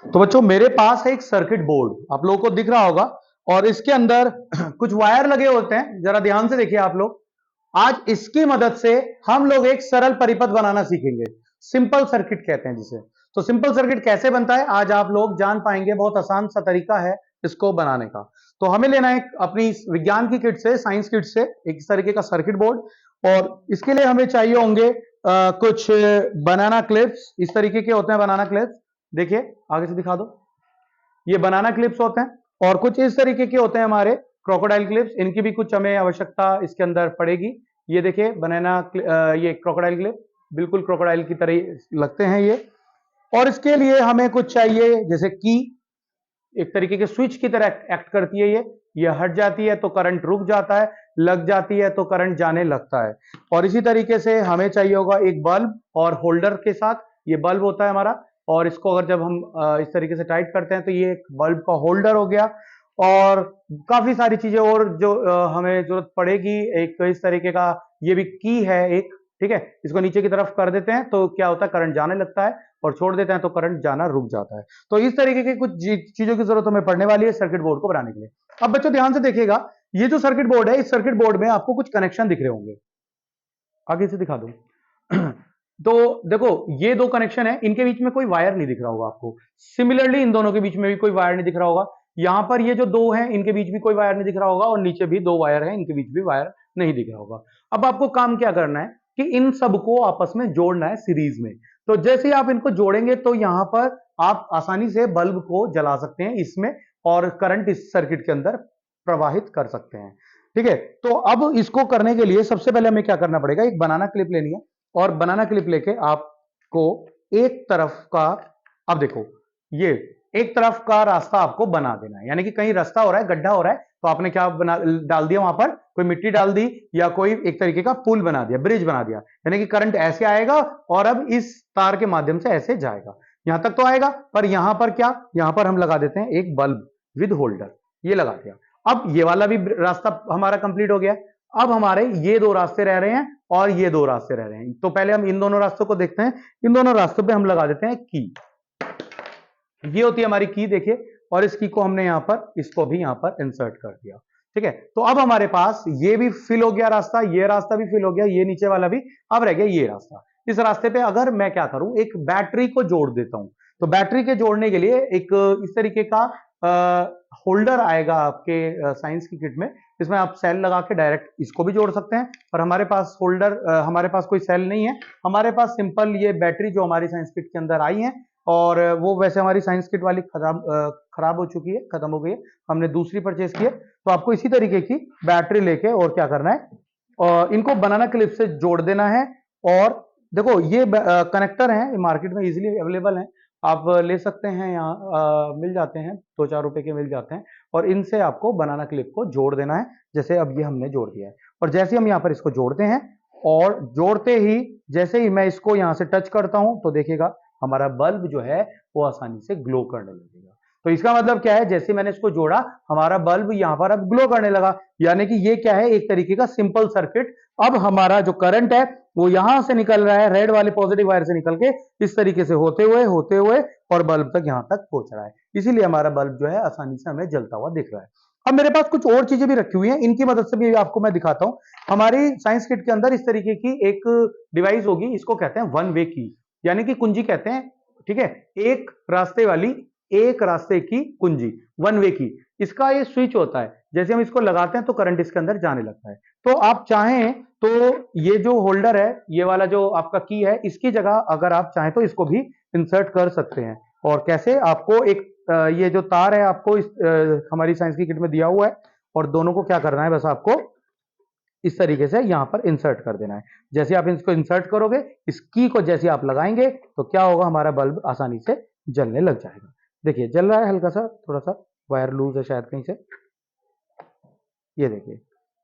तो बच्चों मेरे पास है एक सर्किट बोर्ड, आप लोगों को दिख रहा होगा, और इसके अंदर कुछ वायर लगे होते हैं, जरा ध्यान से देखिए आप लोग। आज इसकी मदद से हम लोग एक सरल परिपथ बनाना सीखेंगे, सिंपल सर्किट कहते हैं जिसे। तो सिंपल सर्किट कैसे बनता है आज आप लोग जान पाएंगे, बहुत आसान सा तरीका है इसको बनाने का। तो हमें लेना है अपनी विज्ञान की किट से, साइंस किट से, एक तरीके का सर्किट बोर्ड, और इसके लिए हमें चाहिए होंगे कुछ बनाना क्लिप्स। इस तरीके के होते हैं बनाना क्लिप्स, देखिए आगे से दिखा दो, ये बनाना क्लिप्स होते हैं। और कुछ इस तरीके के होते हैं हमारे क्रोकोडाइल क्लिप्स, इनकी भी कुछ हमें आवश्यकता इसके अंदर पड़ेगी। ये देखिए बनाना ये क्रोकोडाइल क्लिप, बिल्कुल क्रोकोडाइल की तरह लगते हैं ये। और इसके लिए हमें कुछ चाहिए, जैसे की एक तरीके के स्विच की तरह एक्ट करती है ये हट जाती है तो करंट रुक जाता है, लग जाती है तो करंट जाने लगता है। और इसी तरीके से हमें चाहिए होगा एक बल्ब और होल्डर के साथ, ये बल्ब होता है हमारा, और इसको अगर जब हम इस तरीके से टाइट करते हैं तो ये एक बल्ब का होल्डर हो गया। और काफी सारी चीजें और जो हमें जरूरत पड़ेगी, एक इस तरीके का ये भी की है एक, ठीक है। इसको नीचे की तरफ कर देते हैं तो क्या होता है, करंट जाने लगता है, और छोड़ देते हैं तो करंट जाना रुक जाता है। तो इस तरीके की कुछ चीजों की जरूरत हमें पड़ने वाली है सर्किट बोर्ड को बनाने के लिए। अब बच्चों ध्यान से देखिएगा, ये जो सर्किट बोर्ड है, इस सर्किट बोर्ड में आपको कुछ कनेक्शन दिख रहे होंगे, आगे से दिखा दो। तो देखो ये दो कनेक्शन है, इनके बीच में कोई वायर नहीं दिख रहा होगा आपको। सिमिलरली इन दोनों के बीच में भी कोई वायर नहीं दिख रहा होगा। यहां पर ये जो दो हैं इनके बीच भी कोई वायर नहीं दिख रहा होगा, और नीचे भी दो वायर है, इनके बीच भी वायर नहीं दिख रहा होगा। अब आपको काम क्या करना है कि इन सबको आपस में जोड़ना है सीरीज में। तो जैसे ही आप इनको जोड़ेंगे तो यहां पर आप आसानी से बल्ब को जला सकते हैं इसमें, और करंट इस सर्किट के अंदर प्रवाहित कर सकते हैं, ठीक है। तो अब इसको करने के लिए सबसे पहले हमें क्या करना पड़ेगा, एक बनाना क्लिप लेनी है, और बनाना क्लिप लेके आपको एक तरफ का, अब देखो ये एक तरफ का रास्ता आपको बना देना है, यानी कि कहीं रास्ता हो रहा है, गड्ढा हो रहा है, तो आपने क्या बना डाल दिया, वहां पर कोई मिट्टी डाल दी, या कोई एक तरीके का पुल बना दिया, ब्रिज बना दिया, यानी कि करंट ऐसे आएगा और अब इस तार के माध्यम से ऐसे जाएगा, यहां तक तो आएगा। पर यहां पर क्या, यहां पर हम लगा देते हैं एक बल्ब विद होल्डर, ये लगा दिया। अब ये वाला भी रास्ता हमारा कंप्लीट हो गया। अब हमारे ये दो रास्ते रह रहे हैं और ये दो रास्ते रह रहे हैं, तो पहले हम इन दोनों रास्तों को देखते हैं। इन दोनों रास्तों पे हम लगा देते हैं की, ये होती है हमारी की, देखिए, और इस की को हमने यहां पर, इसको भी यहां पर इंसर्ट कर दिया, ठीक है। तो अब हमारे पास ये भी फिल हो गया रास्ता, ये रास्ता भी फिल हो गया, ये नीचे वाला भी, अब रह गया ये रास्ता। इस रास्ते पे अगर मैं क्या करूं, एक बैटरी को जोड़ देता हूं, तो बैटरी के जोड़ने के लिए एक इस तरीके का होल्डर आएगा आपके साइंस की किट में, इसमें आप सेल लगा के डायरेक्ट इसको भी जोड़ सकते हैं। पर हमारे पास होल्डर, हमारे पास कोई सेल नहीं है, हमारे पास सिंपल ये बैटरी जो हमारी साइंस किट के अंदर आई है, और वो वैसे हमारी साइंस किट वाली खराब हो चुकी है, खत्म हो गई है, हमने दूसरी परचेज की है। तो आपको इसी तरीके की बैटरी लेके और क्या करना है, और इनको बनाना क्लिप से जोड़ देना है। और देखो ये कनेक्टर हैं, मार्केट में इजीली अवेलेबल हैं, आप ले सकते हैं, यहाँ मिल जाते हैं, 2-4 रुपए के मिल जाते हैं, और इनसे आपको बनाना क्लिप को जोड़ देना है। जैसे अब ये हमने जोड़ दिया है, और जैसे हम यहाँ पर इसको जोड़ते हैं, और जोड़ते ही जैसे ही मैं इसको यहाँ से टच करता हूं तो देखिएगा हमारा बल्ब जो है वो आसानी से ग्लो करने लगेगा। तो इसका मतलब क्या है, जैसे मैंने इसको जोड़ा हमारा बल्ब यहां पर अब ग्लो करने लगा, यानी कि ये क्या है, एक तरीके का सिंपल सर्किट। अब हमारा जो करंट है वो यहां से निकल रहा है, रेड वाले पॉजिटिव वायर से निकल के इस तरीके से होते हुए और बल्ब तक यहां तक पहुंच रहा है, इसीलिए हमारा बल्ब जो है आसानी से हमें जलता हुआ दिख रहा है। अब मेरे पास कुछ और चीजें भी रखी हुई हैं, इनकी मदद से भी आपको मैं दिखाता हूं। हमारी साइंस किट के अंदर इस तरीके की एक डिवाइस होगी, इसको कहते हैं वन वे की, यानी कि कुंजी कहते हैं, ठीक है। एक रास्ते वाली, एक रास्ते की कुंजी, वन वे की, इसका ये स्विच होता है, जैसे हम इसको लगाते हैं तो करंट इसके अंदर जाने लगता है। तो आप चाहें तो ये जो होल्डर है, ये वाला जो आपका की है, इसकी जगह अगर आप चाहें तो इसको भी इंसर्ट कर सकते हैं। और कैसे, आपको एक ये जो तार है आपको इस हमारी साइंस की किट में दिया हुआ है, और दोनों को क्या करना है, बस आपको इस तरीके से यहां पर इंसर्ट कर देना है। जैसे आप इसको इंसर्ट करोगे, इस की को जैसे आप लगाएंगे तो क्या होगा, हमारा बल्ब आसानी से जलने लग जाएगा। देखिए जल रहा है हल्का सा, थोड़ा सा वायर लूज है शायद कहीं से, ये देखिए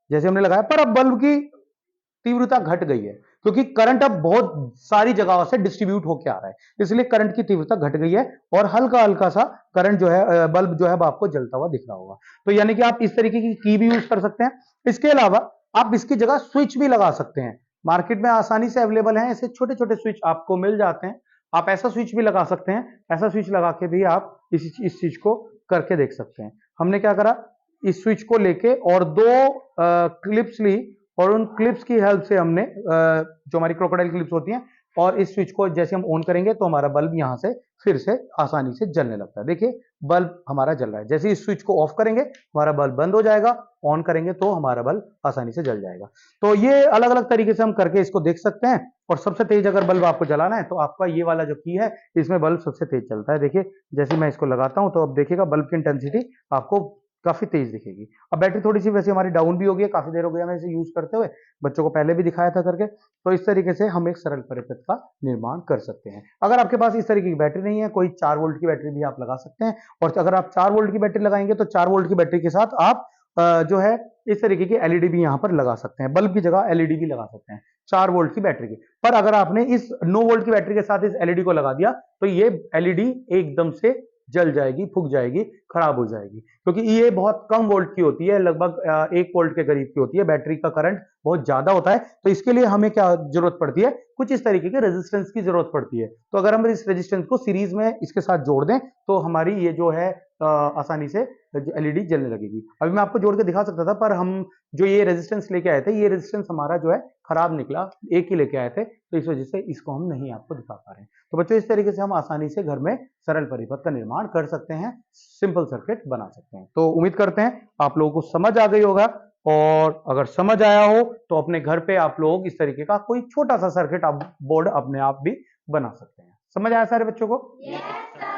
जैसे हमने लगाया, पर अब बल्ब की तीव्रता घट गई है, क्योंकि करंट अब बहुत सारी जगहों से डिस्ट्रीब्यूट होकर आ रहा है, इसलिए करंट की तीव्रता घट गई है, और हल्का हल्का सा करंट जो है, बल्ब जो है आपको जलता हुआ दिख रहा होगा। तो यानी कि आप इस तरीके की भी यूज कर सकते हैं। इसके अलावा आप इसकी जगह स्विच भी लगा सकते हैं, मार्केट में आसानी से अवेलेबल है, ऐसे छोटे छोटे स्विच आपको मिल जाते हैं, आप ऐसा स्विच भी लगा सकते हैं, ऐसा स्विच लगा के भी आप इस चीज को करके देख सकते हैं। हमने क्या करा, इस स्विच को लेके और दो क्लिप्स ली और उन क्लिप्स की हेल्प से हमने जो हमारी क्रोकोडाइल क्लिप्स होती हैं, और इस स्विच को जैसे हम ऑन करेंगे तो हमारा बल्ब यहां से फिर से आसानी से जलने लगता है। देखिए बल्ब हमारा जल रहा है। जैसे इस स्विच को ऑफ करेंगे हमारा बल्ब बंद हो जाएगा, ऑन करेंगे तो हमारा बल्ब आसानी से जल जाएगा। तो ये अलग अलग तरीके से हम करके इसको देख सकते हैं। और सबसे तेज अगर बल्ब आपको जलाना है तो आपका ये वाला जो की है, इसमें बल्ब सबसे तेज चलता है। देखिए जैसे मैं इसको लगाता हूं तो अब देखिएगा बल्ब की इंटेंसिटी आपको काफी तेज दिखेगी। अब बैटरी थोड़ी सी वैसे हमारी डाउन भी हो गई है, काफी देर हो गई हमें इसे यूज करते हुए, बच्चों को पहले भी दिखाया था करके। तो इस तरीके से हम एक सरल परिपथ का निर्माण कर सकते हैं। अगर आपके पास इस तरीके की बैटरी नहीं है, कोई 4 वोल्ट की बैटरी भी आप लगा सकते हैं। और अगर आप 4 वोल्ट की बैटरी लगाएंगे तो 4 वोल्ट की बैटरी के साथ आप जो है इस तरीके की एलईडी भी यहां पर लगा सकते हैं, बल्ब की जगह एलईडी भी लगा सकते हैं 4 वोल्ट की बैटरी की। पर अगर आपने इस 9 वोल्ट की बैटरी के साथ इस एलईडी को लगा दिया तो ये एलईडी एकदम से जल जाएगी, फूक जाएगी, खराब हो जाएगी, क्योंकि ये बहुत कम वोल्ट की होती है, लगभग 1 वोल्ट के करीब की होती है। बैटरी का करंट बहुत ज्यादा होता है, तो इसके लिए हमें क्या जरूरत पड़ती है, कुछ इस तरीके के रेजिस्टेंस की जरूरत पड़ती है। तो अगर हम इस रेजिस्टेंस को सीरीज में इसके साथ जोड़ दें तो हमारी ये जो है आसानी से एलईडी जलने लगेगी। अभी मैं आपको जोड़ के दिखा सकता था, पर हम जो ये रेजिस्टेंस लेके आए थे, ये रेजिस्टेंस हमारा जो है खराब निकला, एक ही लेके आए थे, तो इस वजह से इसको हम नहीं आपको दिखा पा रहे हैं। तो बच्चों इस तरीके से हम आसानी से घर में सरल परिपथ का निर्माण कर सकते हैं, सिंपल सर्किट बना सकते हैं। तो उम्मीद करते हैं आप लोगों को समझ आ गई होगा, और अगर समझ आया हो तो अपने घर पे आप लोग इस तरीके का कोई छोटा सा सर्किट आप बोर्ड अपने आप भी बना सकते हैं। समझ आया सारे बच्चों को? Yes, sir.